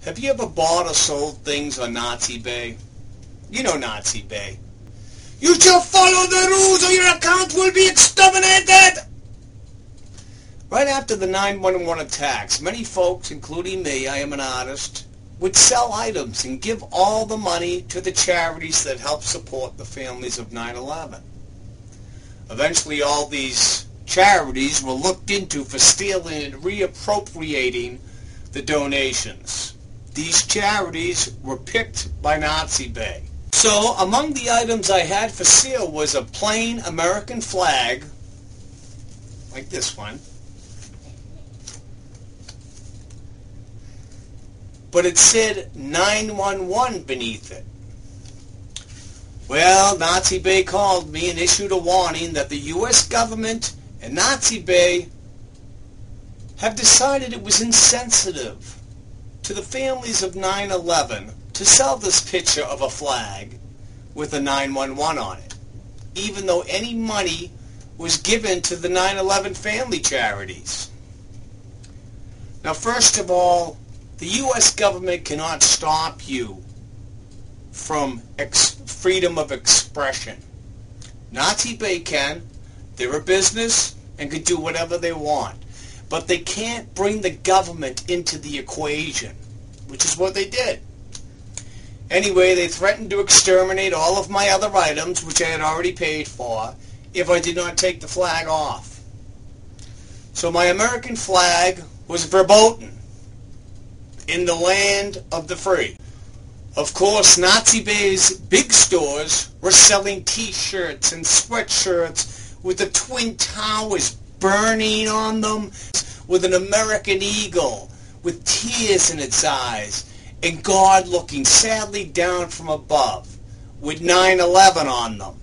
Have you ever bought or sold things on NAZIEBAY? You know NAZIEBAY. You shall follow the rules or your account will be exterminated! Right after the 9/11 attacks, many folks, including me, I am an artist, would sell items and give all the money to the charities that help support the families of 9/11. Eventually all these charities were looked into for stealing and reappropriating the donations. These charities were picked by NAZIEBAY. So among the items I had for sale was a plain American flag, like this one, but it said 911 beneath it. Well, NAZIEBAY called me and issued a warning that the U.S. government and NAZIEBAY have decided it was insensitive to the families of 9/11 to sell this picture of a flag with a 911 on it, even though any money was given to the 9/11 family charities. Now, first of all, the U.S. government cannot stop you from freedom of expression. NAZIEBAY can. They're a business and can do whatever they want. But they can't bring the government into the equation, which is what they did. Anyway, they threatened to exterminate all of my other items, which I had already paid for, if I did not take the flag off. So my American flag was verboten in the land of the free. Of course, NAZIEBAY's big stores were selling T-shirts and sweatshirts with the Twin Towers burning on them, with an American eagle with tears in its eyes, and God looking sadly down from above with 9/11 on them.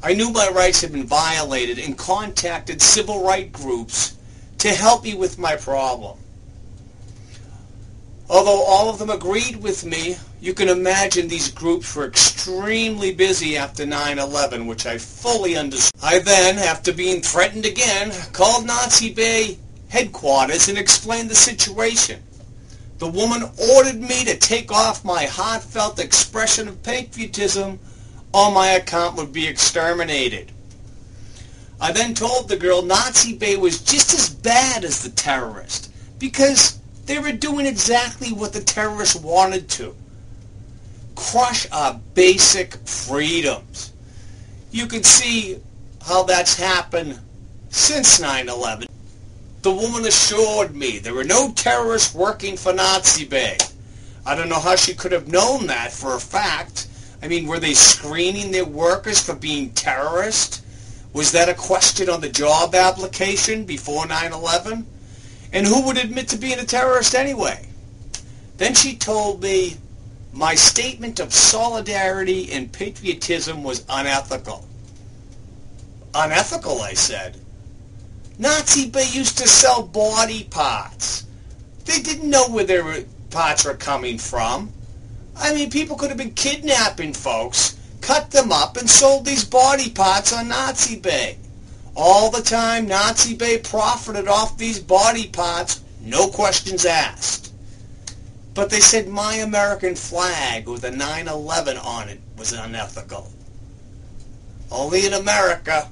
I knew my rights had been violated and contacted civil rights groups to help me with my problem. Although all of them agreed with me, you can imagine these groups were extremely busy after 9/11, which I fully understood. I then, after being threatened again, called NAZIEBAY headquarters and explained the situation. The woman ordered me to take off my heartfelt expression of patriotism or my account would be exterminated. I then told the girl NAZIEBAY was just as bad as the terrorist because they were doing exactly what the terrorists wanted to. Crush our basic freedoms. You can see how that's happened since 9/11. The woman assured me there were no terrorists working for NAZIEBAY. I don't know how she could have known that for a fact. I mean, were they screening their workers for being terrorists? Was that a question on the job application before 9/11? And who would admit to being a terrorist anyway? Then she told me my statement of solidarity and patriotism was unethical. Unethical, I said. NAZIEBAY used to sell body parts. They didn't know where their parts were coming from. I mean, people could have been kidnapping folks, cut them up, and sold these body parts on NAZIEBAY. All the time, NAZIEBAY profited off these body parts, no questions asked. But they said my American flag with a 9/11 on it was unethical. Only in America